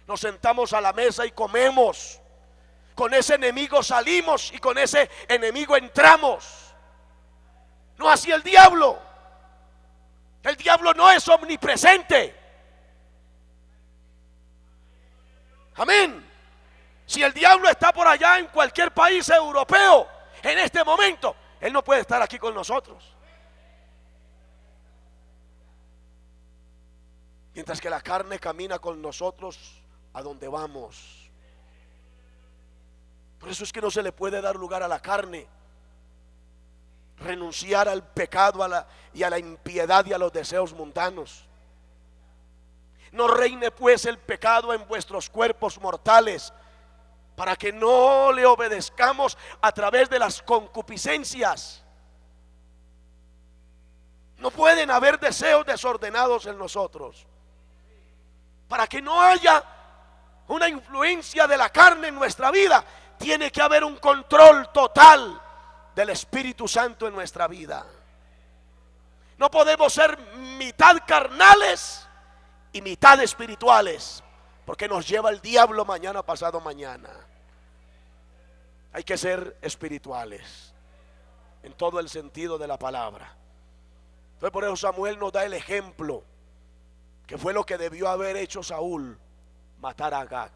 nos sentamos a la mesa y comemos. Con ese enemigo salimos y con ese enemigo entramos. No así el diablo. El diablo no es omnipresente. Amén. Si el diablo está por allá en cualquier país europeo en este momento, él no puede estar aquí con nosotros. Mientras que la carne camina con nosotros a donde vamos. Por eso es que no se le puede dar lugar a la carne. Renunciar al pecado y a la impiedad y a los deseos mundanos. No reine pues el pecado en vuestros cuerpos mortales, para que no le obedezcamos a través de las concupiscencias. No pueden haber deseos desordenados en nosotros. Para que no haya una influencia de la carne en nuestra vida, tiene que haber un control total del Espíritu Santo en nuestra vida. No podemos ser mitad carnales y mitad espirituales, porque nos lleva el diablo mañana pasado mañana. Hay que ser espirituales en todo el sentido de la palabra. Entonces por eso Samuel nos da el ejemplo, que fue lo que debió haber hecho Saúl: matar a Agag.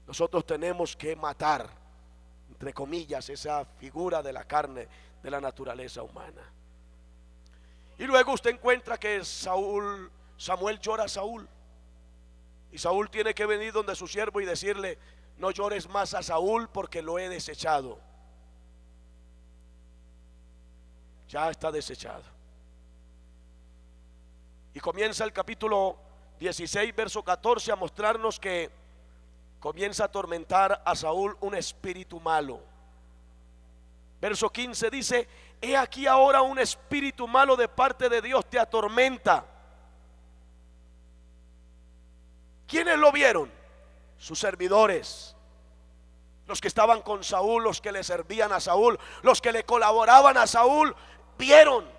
Nosotros tenemos que matar, entre comillas, esa figura de la carne, de la naturaleza humana. Y luego usted encuentra que Samuel llora a Saúl. Y Saúl tiene que venir donde su siervo y decirle: no llores más a Saúl, porque lo he desechado. Ya está desechado. Y comienza el capítulo 16, verso 14, a mostrarnos que comienza a atormentar a Saúl un espíritu malo. Verso 15 dice: he aquí ahora un espíritu malo de parte de Dios te atormenta. ¿Quiénes lo vieron? Sus servidores, los que estaban con Saúl, los que le servían a Saúl, los que le colaboraban a Saúl, vieron: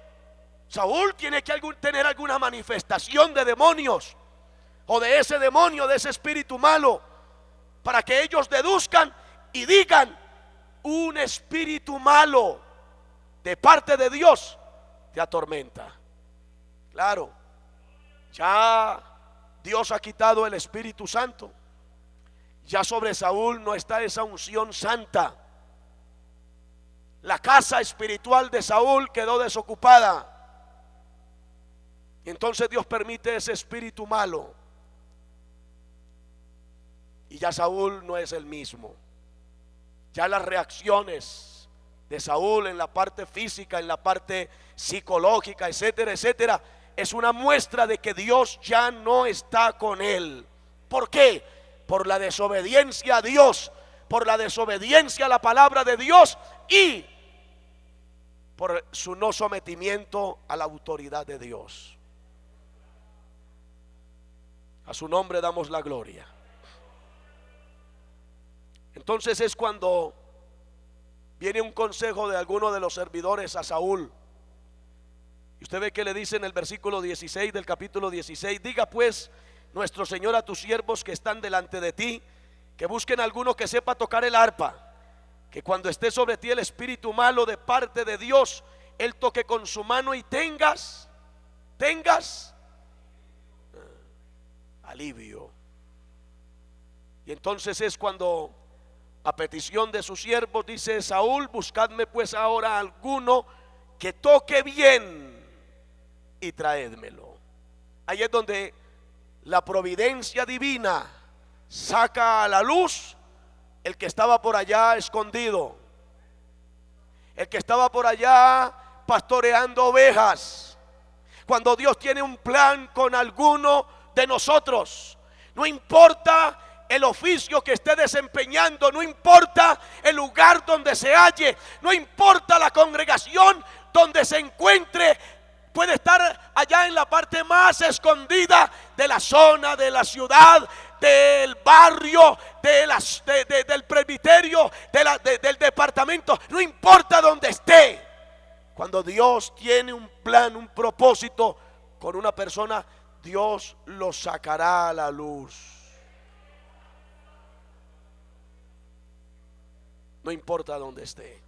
Saúl tiene que tener alguna manifestación de demonios, o de ese demonio, de ese espíritu malo, para que ellos deduzcan y digan: un espíritu malo de parte de Dios te atormenta. Claro, ya Dios ha quitado el Espíritu Santo. Ya sobre Saúl no está esa unción santa. La casa espiritual de Saúl quedó desocupada. Y entonces Dios permite ese espíritu malo. Y ya Saúl no es el mismo. Ya las reacciones de Saúl en la parte física, en la parte psicológica, etcétera, etcétera, es una muestra de que Dios ya no está con él. ¿Por qué? Por la desobediencia a Dios, por la desobediencia a la palabra de Dios y por su no sometimiento a la autoridad de Dios. A su nombre damos la gloria. Entonces es cuando viene un consejo de alguno de los servidores a Saúl. Y usted ve que le dice en el versículo 16 del capítulo 16: diga pues nuestro Señor a tus siervos que están delante de ti, que busquen alguno que sepa tocar el arpa, que cuando esté sobre ti el espíritu malo de parte de Dios, él toque con su mano y tengas alivio. Y entonces es cuando, a petición de sus siervos, dice Saúl: buscadme pues ahora alguno que toque bien y traédmelo. Ahí es donde la providencia divina saca a la luz el que estaba por allá escondido, el que estaba por allá pastoreando ovejas. Cuando Dios tiene un plan con alguno de nosotros, no importa el oficio que esté desempeñando, no importa el lugar donde se halle, no importa la congregación donde se encuentre, puede estar allá en la parte más escondida de la zona, de la ciudad, del barrio, del presbiterio, del departamento, no importa donde esté. Cuando Dios tiene un plan, un propósito con una persona, Dios lo sacará a la luz. No importa dónde esté.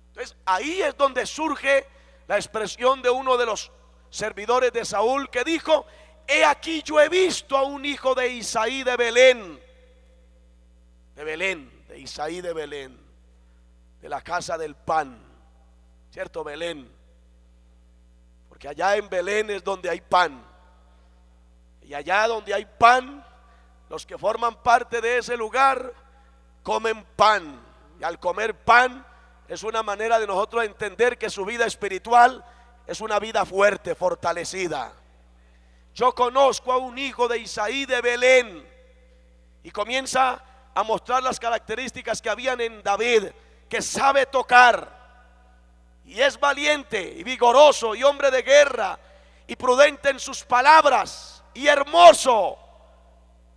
Entonces ahí es donde surge la expresión de uno de los servidores de Saúl que dijo: he aquí, yo he visto a un hijo de Isaí de Belén, de Isaí de Belén, de la casa del pan, ¿cierto? Belén, porque allá en Belén es donde hay pan, y allá donde hay pan, los que forman parte de ese lugar comen pan, y al comer pan es una manera de nosotros entender que su vida espiritual es una vida fuerte, fortalecida. Yo conozco a un hijo de Isaí de Belén, y comienza a mostrar las características que habían en David, que sabe tocar, y es valiente y vigoroso y hombre de guerra, y prudente en sus palabras, y hermoso,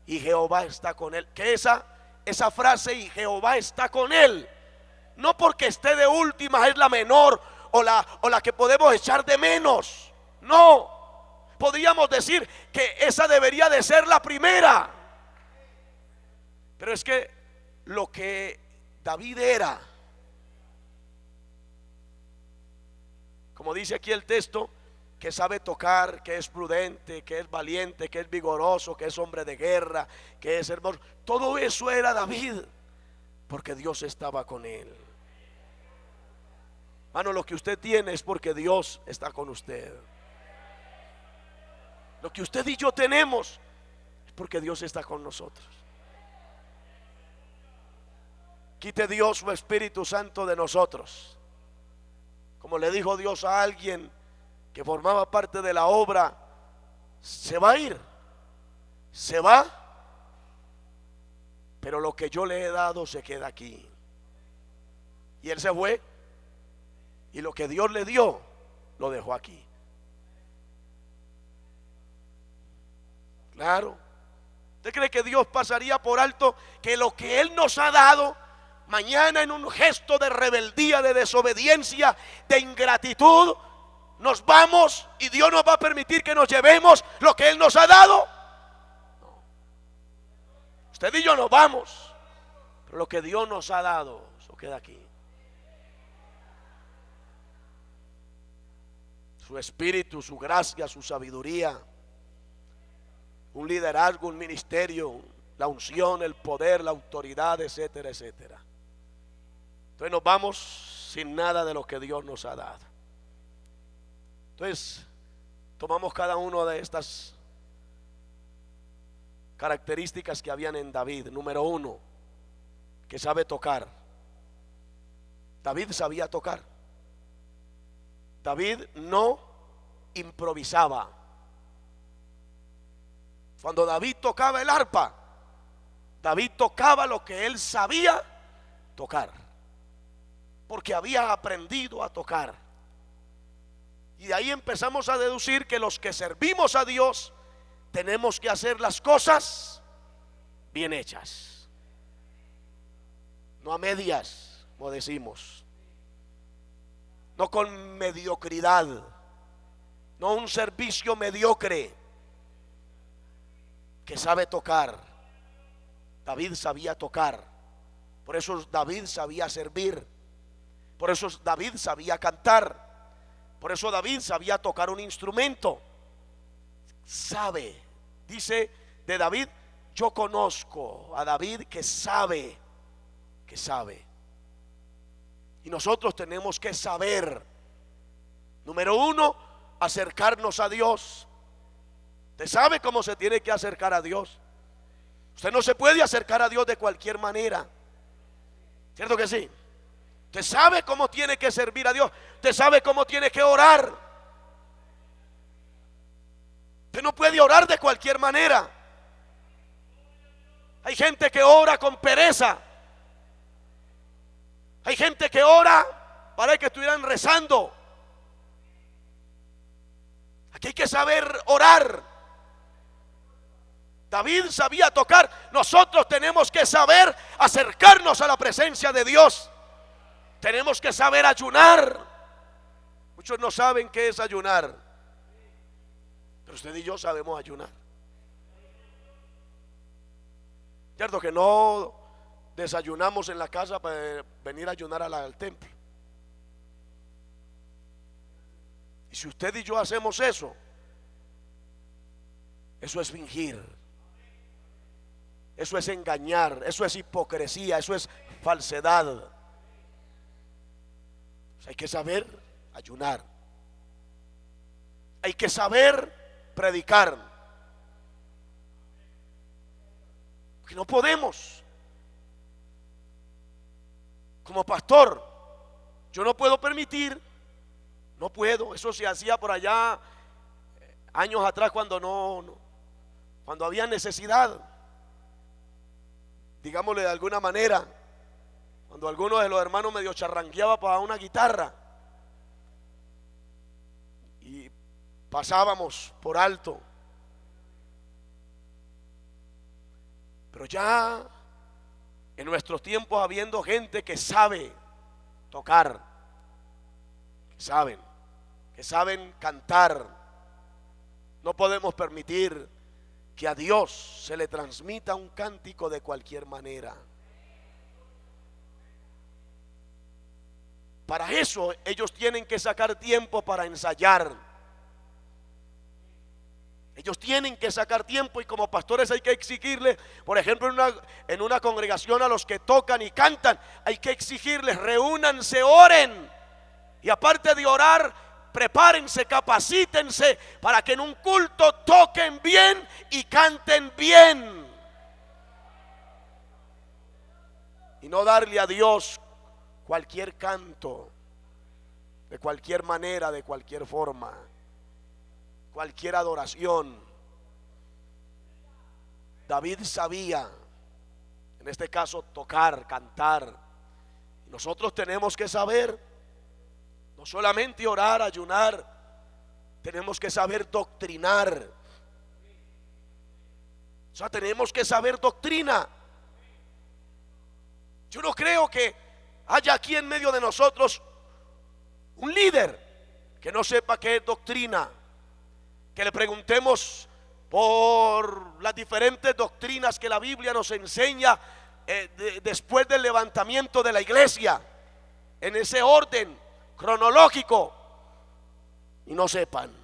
y Jehová está con él. Que esa frase, y Jehová está con él, no porque esté de última es la menor o la que podemos echar de menos. No, podríamos decir que esa debería de ser la primera. Pero es que lo que David era, como dice aquí el texto, que sabe tocar, que es prudente, que es valiente, que es vigoroso, que es hombre de guerra, que es hermoso, todo eso era David, porque Dios estaba con él. Hermano, lo que usted tiene es porque Dios está con usted. Lo que usted y yo tenemos es porque Dios está con nosotros. Quite Dios su Espíritu Santo de nosotros, como le dijo Dios a alguien que formaba parte de la obra: se va a ir, se va, pero lo que yo le he dado se queda aquí. Y él se fue, y lo que Dios le dio lo dejó aquí. Claro. ¿Usted cree que Dios pasaría por alto que lo que Él nos ha dado, mañana en un gesto de rebeldía, de desobediencia, de ingratitud, nos vamos y Dios nos va a permitir que nos llevemos lo que Él nos ha dado? No. Usted y yo nos vamos, pero lo que Dios nos ha dado, eso queda aquí. Su espíritu, su gracia, su sabiduría, un liderazgo, un ministerio, la unción, el poder, la autoridad, etcétera, etcétera. Entonces nos vamos sin nada de lo que Dios nos ha dado. Entonces tomamos cada una de estas características que habían en David. Número uno, que sabe tocar. David sabía tocar. David no improvisaba. Cuando David tocaba el arpa, David tocaba lo que él sabía tocar, porque había aprendido a tocar. Y de ahí empezamos a deducir que los que servimos a Dios tenemos que hacer las cosas bien hechas, no a medias, como decimos, no con mediocridad, no un servicio mediocre. Que sabe tocar. David sabía tocar, por eso David sabía servir, por eso David sabía cantar, por eso David sabía tocar un instrumento. Sabe, dice de David: yo conozco a David que sabe. Y nosotros tenemos que saber, número uno, acercarnos a Dios. Usted sabe cómo se tiene que acercar a Dios. Usted no se puede acercar a Dios de cualquier manera, ¿cierto que sí? Usted sabe cómo tiene que servir a Dios. Usted sabe cómo tiene que orar. Usted no puede orar de cualquier manera. Hay gente que ora con pereza. Hay gente que ora para que estuvieran rezando. Aquí hay que saber orar. David sabía tocar. Nosotros tenemos que saber acercarnos a la presencia de Dios. Tenemos que saber ayunar. Muchos no saben qué es ayunar, Pero usted y yo sabemos ayunar. Cierto que no desayunamos en la casa para venir a ayunar al templo. Y si usted y yo hacemos eso, eso es fingir, eso es engañar, eso es hipocresía, eso es falsedad. Pues hay que saber ayunar, hay que saber predicar, porque no podemos. Como pastor, yo no puedo permitir, no puedo, eso se hacía por allá años atrás cuando había necesidad, digámosle de alguna manera, cuando alguno de los hermanos medio charranqueaba para una guitarra y pasábamos por alto. Pero ya en nuestros tiempos, habiendo gente que sabe tocar, que saben cantar, no podemos permitir que a Dios se le transmita un cántico de cualquier manera. Para eso ellos tienen que sacar tiempo para ensayar. Ellos tienen que sacar tiempo, y como pastores hay que exigirles, por ejemplo en una congregación, a los que tocan y cantan, hay que exigirles: reúnanse, oren, y aparte de orar, prepárense, capacítense para que en un culto toquen bien y canten bien, y no darle a Dios cualquier canto, de cualquier manera, de cualquier forma, cualquier adoración. David sabía, en este caso, tocar, cantar. Nosotros tenemos que saber, no solamente orar, ayunar, tenemos que saber doctrinar. O sea, tenemos que saber doctrina. Yo no creo que haya aquí en medio de nosotros un líder que no sepa qué es doctrina, que le preguntemos por las diferentes doctrinas que la Biblia nos enseña después del levantamiento de la iglesia, en ese orden cronológico, y no sepan.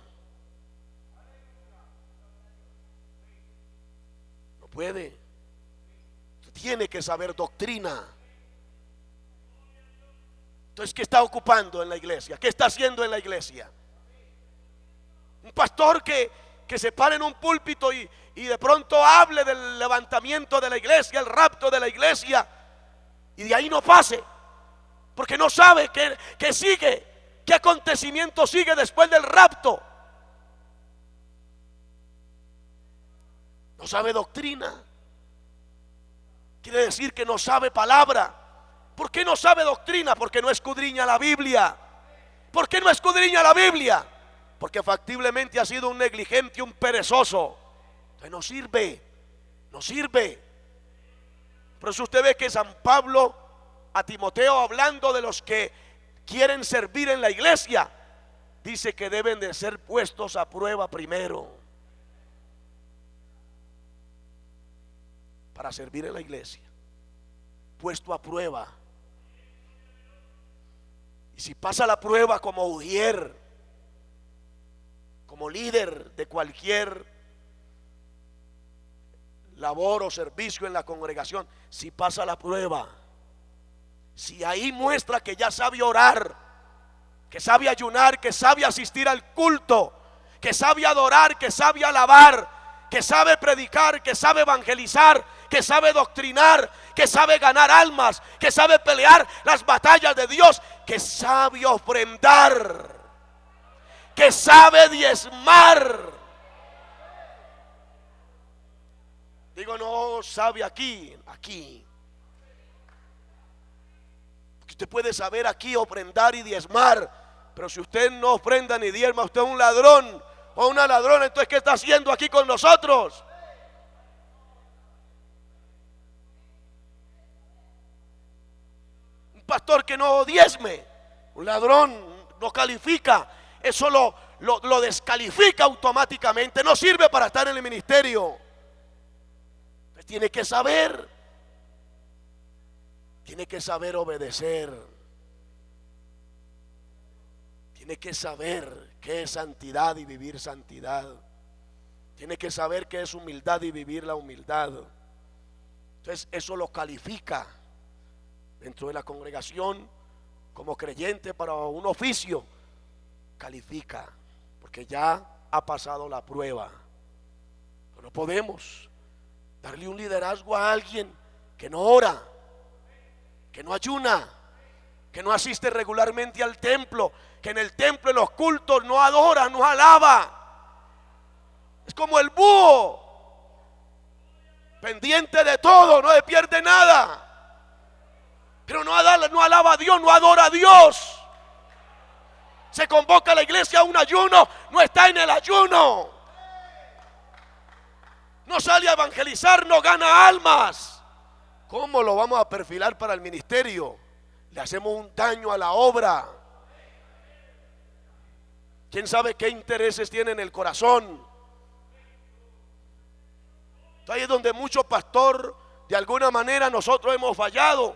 No puede. Usted tiene que saber doctrina. Entonces, ¿qué está ocupando en la iglesia? ¿Qué está haciendo en la iglesia? Un pastor que se pare en un púlpito y de pronto hable del levantamiento de la iglesia, el rapto de la iglesia, y de ahí no pase, porque no sabe qué sigue, qué acontecimiento sigue después del rapto. No sabe doctrina. Quiere decir que no sabe palabra. ¿Por qué no sabe doctrina? Porque no escudriña la Biblia. ¿Por qué no escudriña la Biblia? Porque factiblemente ha sido un negligente, un perezoso. Entonces no sirve, no sirve. Por eso usted ve que San Pablo a Timoteo, hablando de los que quieren servir en la iglesia, dice que deben de ser puestos a prueba primero para servir en la iglesia. Puesto a prueba. Y si pasa la prueba como ujier, como líder de cualquier labor o servicio en la congregación, si pasa la prueba, si ahí muestra que ya sabe orar, que sabe ayunar, que sabe asistir al culto, que sabe adorar, que sabe alabar, que sabe predicar, que sabe evangelizar, que sabe doctrinar, que sabe ganar almas, que sabe pelear las batallas de Dios, que sabe ofrendar, que sabe diezmar. Digo, no sabe aquí. Porque usted puede saber aquí ofrendar y diezmar, pero si usted no ofrenda ni diezma, usted es un ladrón o una ladrona. Entonces, ¿qué está haciendo aquí con nosotros? Un pastor que no diezme, un ladrón, no califica. Eso lo descalifica automáticamente. No sirve para estar en el ministerio. Entonces tiene que saber obedecer. Tiene que saber qué es santidad y vivir santidad. Tiene que saber qué es humildad y vivir la humildad. Entonces eso lo califica dentro de la congregación como creyente para un oficio. Califica porque ya ha pasado la prueba. No podemos darle un liderazgo a alguien que no ora, que no ayuna, que no asiste regularmente al templo, que en el templo, en los cultos, no adora, no alaba. Es como el búho, pendiente de todo, no le pierde nada, pero no alaba a Dios, no adora a Dios. Se convoca a la iglesia a un ayuno, no está en el ayuno. No sale a evangelizar, no gana almas. ¿Cómo lo vamos a perfilar para el ministerio? Le hacemos un daño a la obra. ¿Quién sabe qué intereses tiene en el corazón? Ahí es donde mucho pastor, de alguna manera nosotros hemos fallado,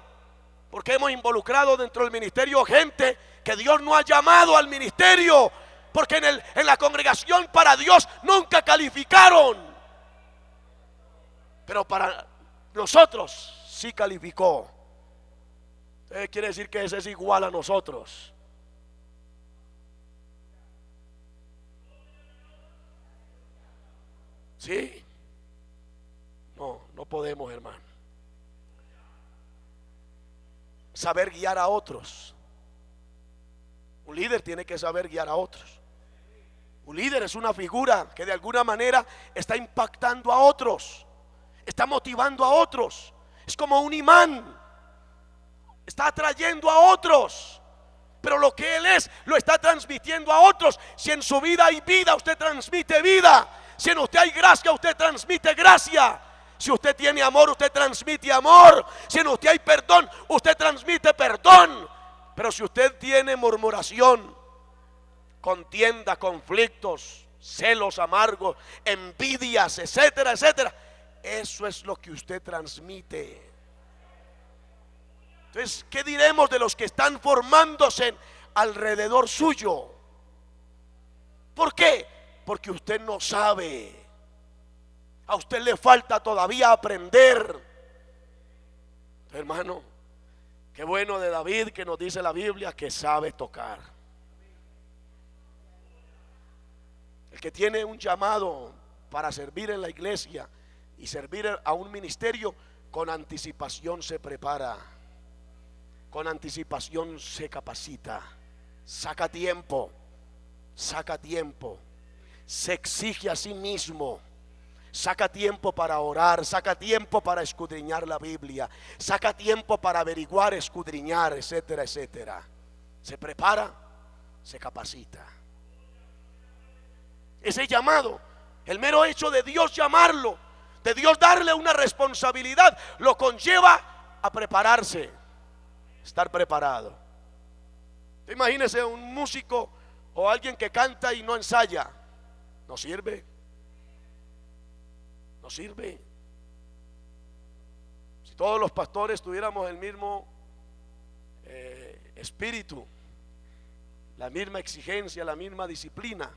porque hemos involucrado dentro del ministerio gente que Dios no ha llamado al ministerio, porque en la congregación para Dios nunca calificaron, pero para nosotros sí calificó. Quiere decir que ese es igual a nosotros. ¿Sí? No podemos, hermano. Saber guiar a otros. Un líder tiene que saber guiar a otros. Un líder es una figura que de alguna manera está impactando a otros, está motivando a otros. Es como un imán, está atrayendo a otros, pero lo que él es lo está transmitiendo a otros. Si en su vida hay vida, usted transmite vida. Si en usted hay gracia, usted transmite gracia. Si usted tiene amor, usted transmite amor. Si en usted hay perdón, usted transmite perdón. Pero si usted tiene murmuración, contienda, conflictos, celos amargos, envidias, etcétera, etcétera, eso es lo que usted transmite. Entonces, ¿qué diremos de los que están formándose alrededor suyo? ¿Por qué? Porque usted no sabe. A usted le falta todavía aprender. Hermano, qué bueno de David, que nos dice la Biblia que sabe tocar. El que tiene un llamado para servir en la iglesia y servir a un ministerio, con anticipación se prepara, con anticipación se capacita, saca tiempo, se exige a sí mismo. Saca tiempo para orar, saca tiempo para escudriñar la Biblia, saca tiempo para averiguar, escudriñar, etcétera, etcétera. Se prepara, se capacita. Ese llamado, el mero hecho de Dios llamarlo, de Dios darle una responsabilidad, lo conlleva a prepararse, estar preparado. Imagínese un músico o alguien que canta y no ensaya, no sirve. No sirve. Si todos los pastores tuviéramos el mismo espíritu, la misma exigencia, la misma disciplina,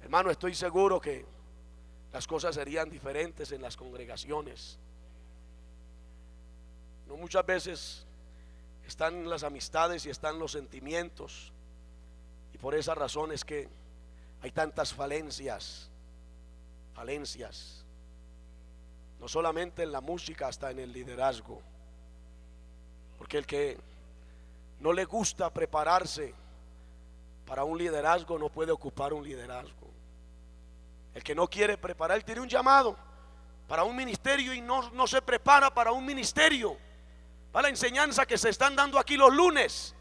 hermano, estoy seguro que las cosas serían diferentes en las congregaciones. No, muchas veces están las amistades y están los sentimientos, y por esa razón es que hay tantas falencias, no solamente en la música, hasta en el liderazgo. Porque el que no le gusta prepararse para un liderazgo no puede ocupar un liderazgo. El que no quiere preparar, él tiene un llamado para un ministerio y no se prepara para un ministerio, para la enseñanza que se están dando aquí los lunes.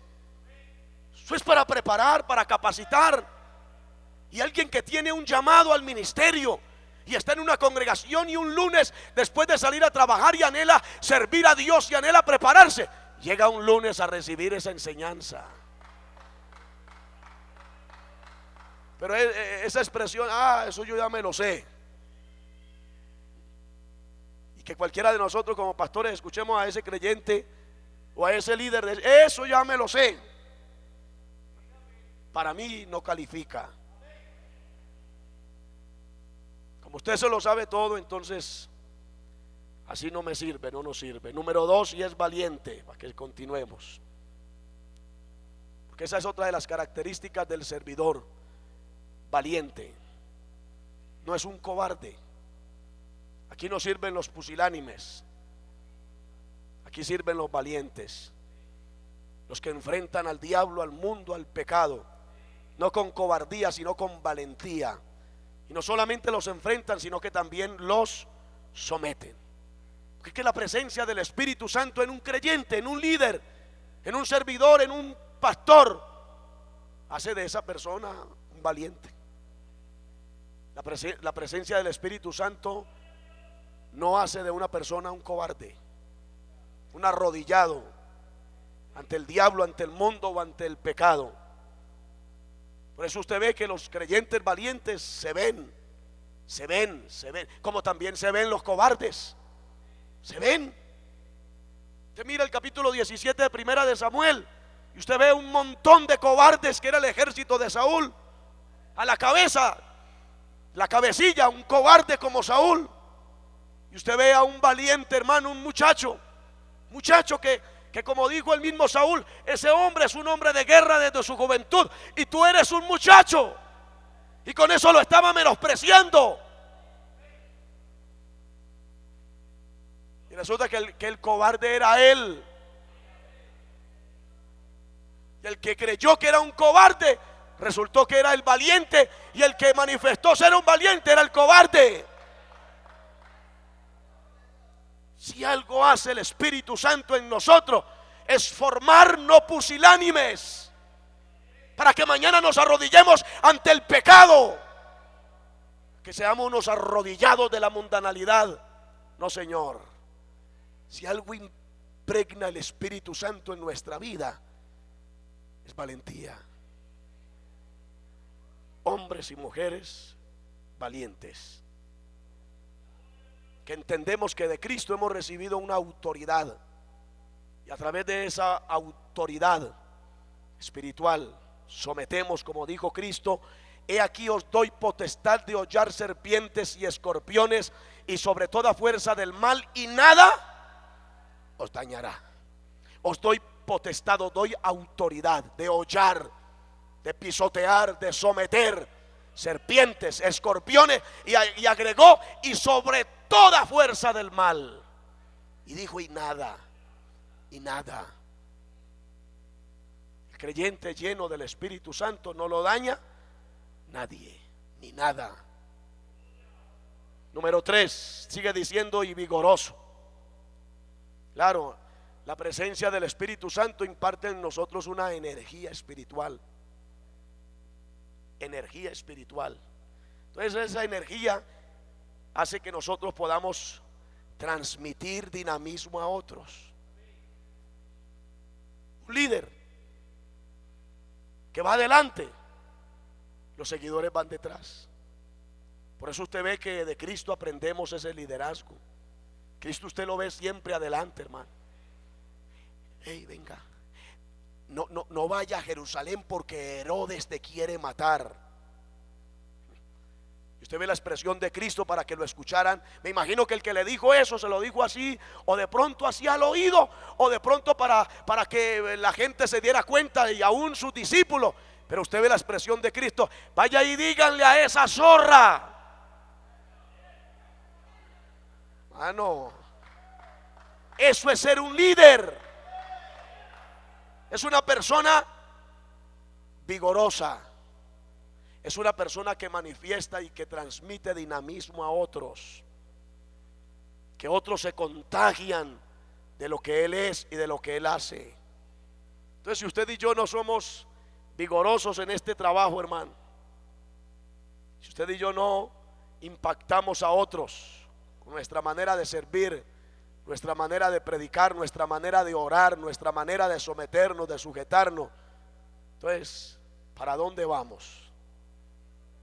Eso es para preparar, para capacitar. Y alguien que tiene un llamado al ministerio y está en una congregación y un lunes, después de salir a trabajar, y anhela servir a Dios y anhela prepararse, llega un lunes a recibir esa enseñanza. Pero esa expresión, eso yo ya me lo sé. Y que cualquiera de nosotros como pastores escuchemos a ese creyente o a ese líder de eso ya me lo sé. Para mí no califica. Como usted se lo sabe todo, entonces así no me sirve, no nos sirve. Número 2, y es valiente, para que continuemos. Porque esa es otra de las características del servidor. Valiente. No es un cobarde. Aquí no sirven los pusilánimes. Aquí sirven los valientes. Los que enfrentan al diablo, al mundo, al pecado. No con cobardía, sino con valentía. Y no solamente los enfrentan, sino que también los someten. Porque es que la presencia del Espíritu Santo en un creyente, en un líder, en un servidor, en un pastor, hace de esa persona un valiente. La presencia del Espíritu Santo no hace de una persona un cobarde, un arrodillado ante el diablo, ante el mundo o ante el pecado. Por eso usted ve que los creyentes valientes se ven, como también se ven los cobardes, se ven. Usted mira el capítulo 17 de Primera de Samuel y usted ve un montón de cobardes que era el ejército de Saúl. A la cabeza, la cabecilla, un cobarde como Saúl. Y usted ve a un valiente hermano, un muchacho que como dijo el mismo Saúl, ese hombre es un hombre de guerra desde su juventud y tú eres un muchacho. Y con eso lo estaba menospreciando. Y resulta que el cobarde era él. Y el que creyó que era un cobarde, resultó que era el valiente. Y el que manifestó ser un valiente era el cobarde. Si algo hace el Espíritu Santo en nosotros, es formar no pusilánimes, para que mañana nos arrodillemos ante el pecado, que seamos unos arrodillados de la mundanalidad. No, Señor. Si algo impregna el Espíritu Santo en nuestra vida, es valentía. Hombres y mujeres valientes, que entendemos que de Cristo hemos recibido una autoridad, y a través de esa autoridad espiritual sometemos, como dijo Cristo: he aquí os doy potestad de hollar serpientes y escorpiones y sobre toda fuerza del mal, y nada os dañará. Os doy potestad, os doy autoridad de hollar, de pisotear, de someter serpientes, escorpiones, y agregó: y sobre toda fuerza del mal. Y dijo: y nada. El creyente lleno del Espíritu Santo no lo daña nadie, ni nada. Número 3, sigue diciendo: y vigoroso. Claro, la presencia del Espíritu Santo imparte en nosotros una energía espiritual. Energía espiritual. Entonces esa energía hace que nosotros podamos transmitir dinamismo a otros. Un líder que va adelante, los seguidores van detrás. Por eso usted ve que de Cristo aprendemos ese liderazgo. Cristo usted lo ve siempre adelante, hermano. Hey, venga, no vaya a Jerusalén porque Herodes te quiere matar. Y usted ve la expresión de Cristo para que lo escucharan. Me imagino que el que le dijo eso se lo dijo así, o de pronto así al oído, o de pronto para que la gente se diera cuenta, y aún sus discípulos. Pero usted ve la expresión de Cristo: vaya y díganle a esa zorra. No, eso es ser un líder. Es una persona vigorosa. Es una persona que manifiesta y que transmite dinamismo a otros, que otros se contagian de lo que él es y de lo que él hace. Entonces, si usted y yo no somos vigorosos en este trabajo, hermano, si usted y yo no impactamos a otros con nuestra manera de servir, nuestra manera de predicar, nuestra manera de orar, nuestra manera de someternos, de sujetarnos, entonces, ¿para dónde vamos?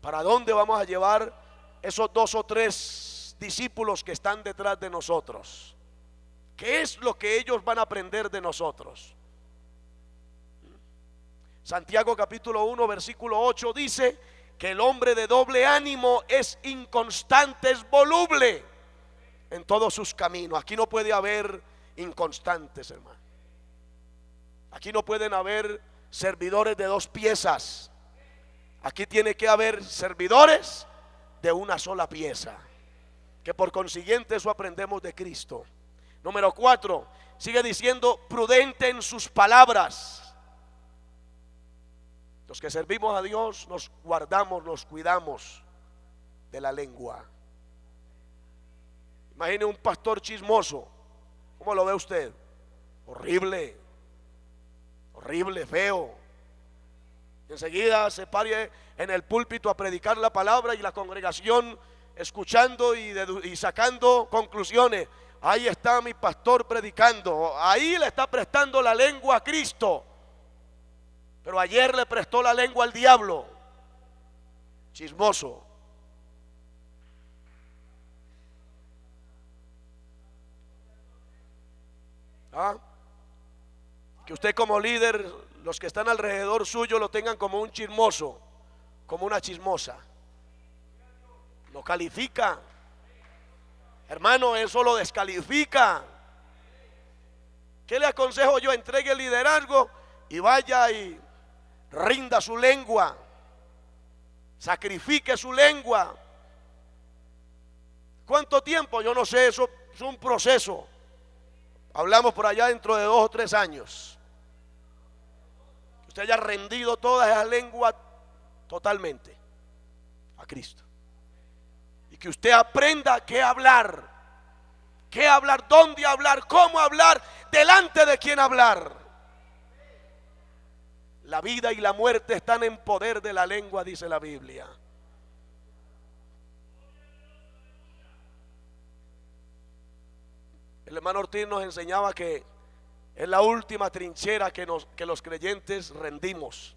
¿Para dónde vamos a llevar esos 2 o 3 discípulos que están detrás de nosotros? ¿Qué es lo que ellos van a aprender de nosotros? Santiago capítulo 1 versículo 8 dice que el hombre de doble ánimo es inconstante, es voluble en todos sus caminos. Aquí no puede haber inconstantes, hermano. Aquí no pueden haber servidores de 2 piezas. Aquí tiene que haber servidores de una sola pieza, que por consiguiente eso aprendemos de Cristo. Número 4, sigue diciendo prudente en sus palabras. Los que servimos a Dios nos guardamos, nos cuidamos de la lengua. Imagine un pastor chismoso. ¿Cómo lo ve usted? Horrible, horrible, feo. Y enseguida se pare en el púlpito a predicar la palabra y la congregación escuchando y sacando conclusiones. Ahí está mi pastor predicando, ahí le está prestando la lengua a Cristo, pero ayer le prestó la lengua al diablo. Chismoso. Que usted como líder, los que están alrededor suyo lo tengan como un chismoso, como una chismosa. Lo califica, hermano, eso lo descalifica. ¿Qué le aconsejo yo? Entregue el liderazgo y vaya y rinda su lengua, sacrifique su lengua. ¿Cuánto tiempo? Yo no sé, eso es un proceso. Hablamos por allá dentro de 2 o 3 años. Usted haya rendido toda esa lengua totalmente a Cristo. Y que usted aprenda qué hablar, dónde hablar, cómo hablar, delante de quién hablar. La vida y la muerte están en poder de la lengua, dice la Biblia. El hermano Ortiz nos enseñaba que es la última trinchera que los creyentes rendimos.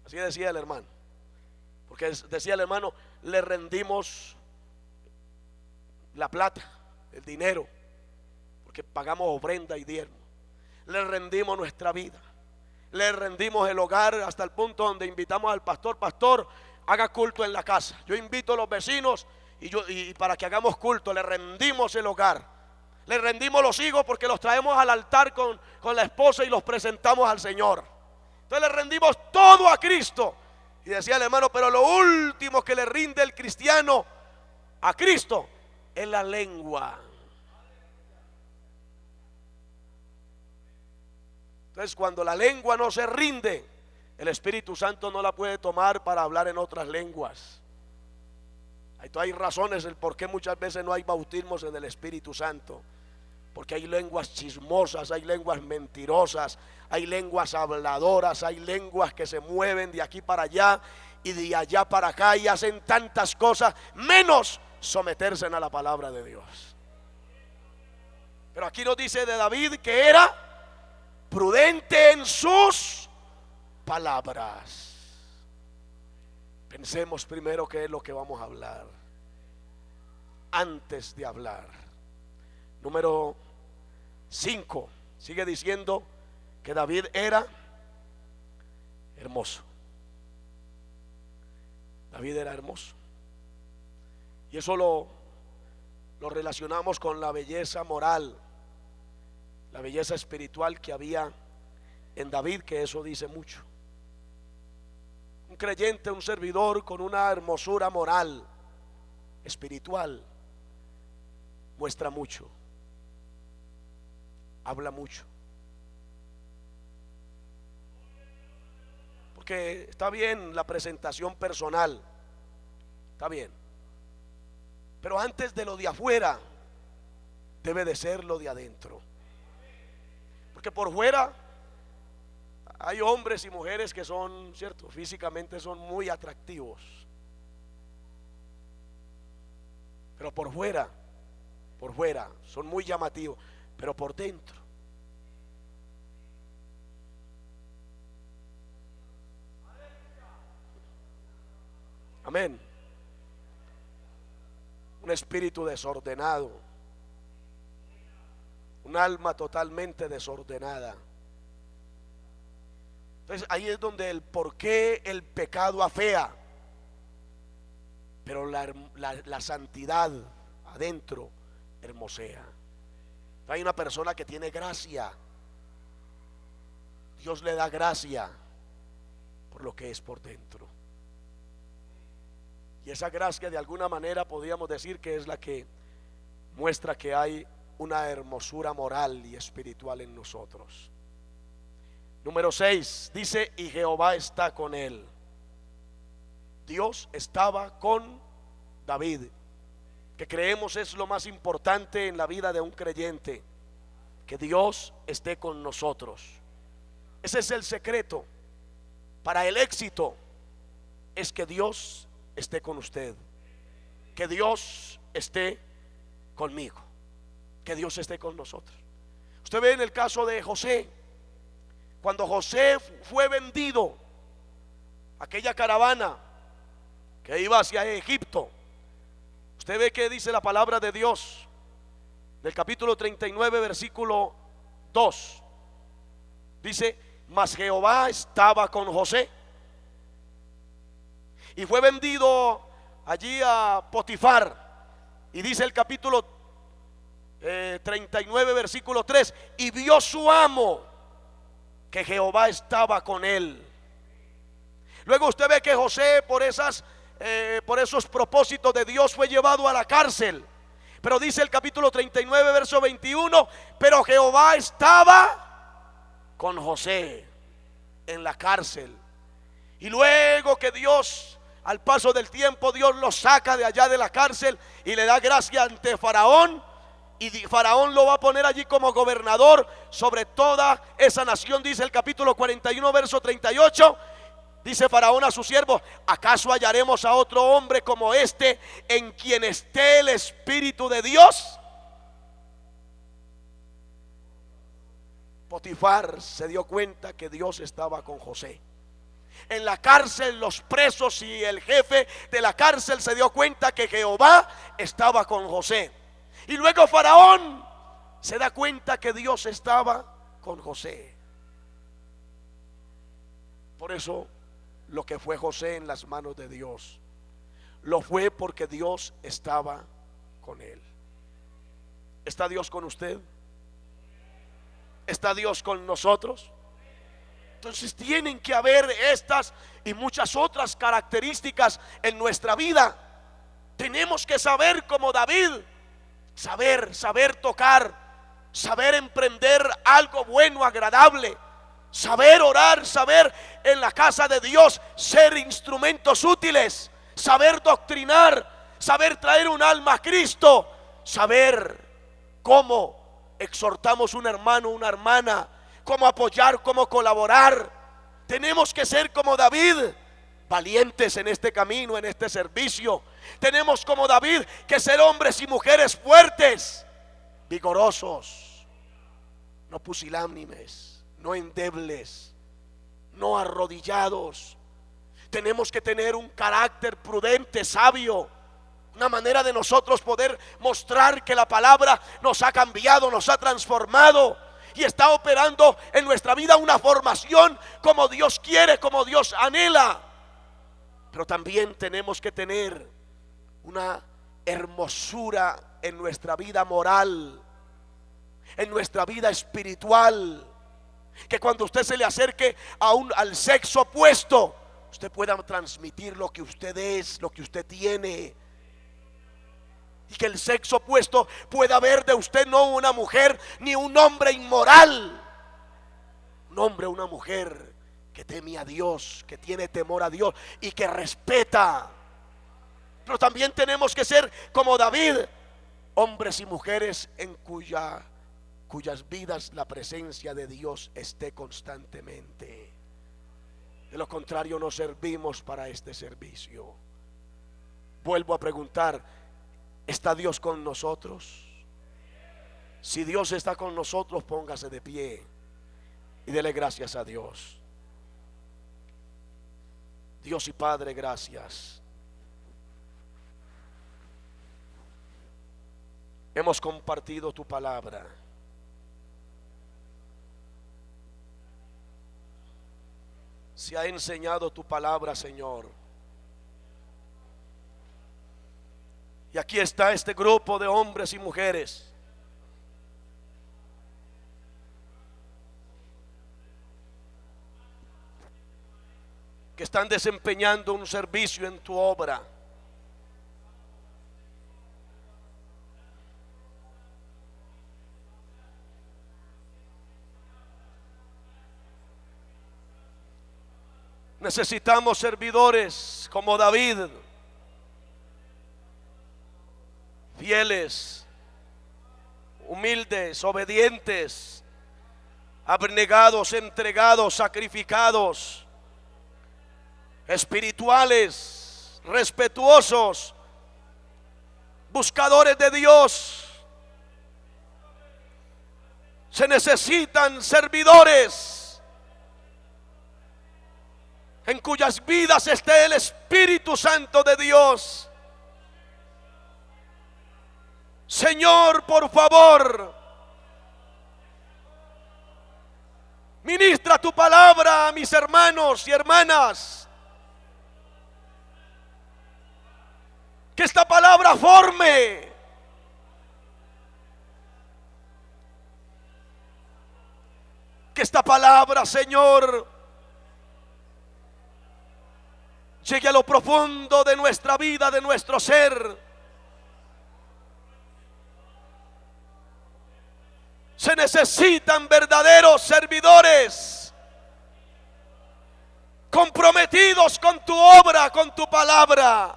Así decía el hermano. Porque decía el hermano, le rendimos la plata, el dinero, porque pagamos ofrenda y diezmo. Le rendimos nuestra vida, le rendimos el hogar, hasta el punto donde invitamos al pastor: pastor, haga culto en la casa. Yo invito a los vecinos y para que hagamos culto. Le rendimos el hogar. Le rendimos los hijos porque los traemos al altar con la esposa y los presentamos al Señor. Entonces le rendimos todo a Cristo. Y decía el hermano, pero lo último que le rinde el cristiano a Cristo es la lengua. Entonces cuando la lengua no se rinde, el Espíritu Santo no la puede tomar para hablar en otras lenguas. Hay razones del por qué muchas veces no hay bautismos en el Espíritu Santo. Porque hay lenguas chismosas, hay lenguas mentirosas, hay lenguas habladoras, hay lenguas que se mueven de aquí para allá y de allá para acá y hacen tantas cosas, menos someterse a la palabra de Dios. Pero aquí nos dice de David que era prudente en sus palabras. Pensemos primero qué es lo que vamos a hablar antes de hablar. Número 5, sigue diciendo que David era hermoso. David era hermoso. Y eso lo relacionamos con la belleza moral, la belleza espiritual que había en David, que eso dice mucho. Un creyente, un servidor con una hermosura moral, espiritual, muestra mucho, habla mucho. Porque está bien la presentación personal, está bien, pero antes de lo de afuera debe de ser lo de adentro. Porque por fuera hay hombres y mujeres que son, cierto, físicamente son muy atractivos, pero por fuera son muy llamativos, pero por dentro Amén. Un espíritu desordenado, un alma totalmente desordenada. Entonces ahí es donde el por qué el pecado afea, pero la santidad adentro hermosea. Hay una persona que tiene gracia, Dios le da gracia por lo que es por dentro. Y esa gracia de alguna manera podríamos decir que es la que muestra que hay una hermosura moral y espiritual en nosotros. Número 6 dice: y Jehová está con él. Dios estaba con David, que creemos es lo más importante en la vida de un creyente, que Dios esté con nosotros. Ese es el secreto para el éxito, es que Dios esté con usted, que Dios esté conmigo, que Dios esté con nosotros. Usted ve en el caso de José, cuando José fue vendido, aquella caravana que iba hacia Egipto, usted ve que dice la palabra de Dios del capítulo 39 versículo 2. Dice: mas Jehová estaba con José, y fue vendido allí a Potifar. Y dice el capítulo 39 versículo 3: y vio su amo que Jehová estaba con él. Luego usted ve que José por esos propósitos de Dios fue llevado a la cárcel. Pero dice el capítulo 39 verso 21: pero Jehová estaba con José en la cárcel. Y luego que Dios, al paso del tiempo, Dios lo saca de allá de la cárcel y le da gracia ante Faraón, y Faraón lo va a poner allí como gobernador sobre toda esa nación. Dice el capítulo 41 verso 38: dice Faraón a sus siervos: ¿acaso hallaremos a otro hombre como este en quien esté el Espíritu de Dios? Potifar se dio cuenta que Dios estaba con José. En la cárcel, los presos y el jefe de la cárcel se dio cuenta que Jehová estaba con José. Y luego Faraón se da cuenta que Dios estaba con José. Por eso lo que fue José en las manos de Dios, lo fue porque Dios estaba con él. ¿Está Dios con usted? ¿Está Dios con nosotros? Entonces tienen que haber estas y muchas otras características en nuestra vida. Tenemos que saber como David, saber tocar, saber emprender algo bueno, agradable, saber orar, saber en la casa de Dios ser instrumentos útiles, saber doctrinar, saber traer un alma a Cristo, saber cómo exhortamos un hermano, una hermana, cómo apoyar, cómo colaborar. Tenemos que ser como David, valientes en este camino, en este servicio. Tenemos como David que ser hombres y mujeres fuertes, vigorosos, no pusilánimes, no endebles, no arrodillados. Tenemos que tener un carácter prudente, sabio, una manera de nosotros poder mostrar que la palabra nos ha cambiado, nos ha transformado y está operando en nuestra vida una formación como Dios quiere, como Dios anhela. Pero también tenemos que tener una hermosura en nuestra vida moral, en nuestra vida espiritual, que cuando usted se le acerque al sexo opuesto, usted pueda transmitir lo que usted es, lo que usted tiene, y que el sexo opuesto pueda ver de usted no una mujer ni un hombre inmoral, un hombre o una mujer que teme a Dios, que tiene temor a Dios y que respeta. Pero también tenemos que ser como David, hombres y mujeres en cuyas vidas la presencia de Dios esté constantemente. De lo contrario no servimos para este servicio. Vuelvo a preguntar: ¿está Dios con nosotros? Si Dios está con nosotros, póngase de pie y dele gracias a Dios. Dios y Padre, gracias. hemos compartido tu palabra. Se ha enseñado tu palabra, Señor. Y aquí está este grupo de hombres y mujeres que están desempeñando un servicio en tu obra. Necesitamos servidores como David, fieles, humildes, obedientes, abnegados, entregados, sacrificados, espirituales, respetuosos, buscadores de Dios. Se necesitan servidores en cuyas vidas esté el Espíritu Santo de Dios. Señor, por favor, ministra tu palabra a mis hermanos y hermanas. Que esta palabra forme. Que esta palabra, Señor, llegue a lo profundo de nuestra vida, de nuestro ser. Se necesitan verdaderos servidores comprometidos con tu obra, con tu palabra,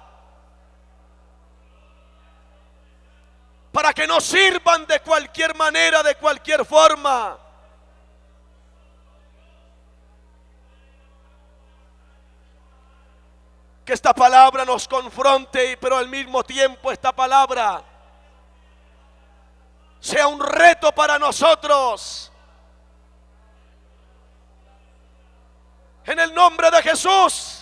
para que no sirvan de cualquier manera, de cualquier forma. Que esta palabra nos confronte, pero al mismo tiempo esta palabra sea un reto para nosotros. En el nombre de Jesús.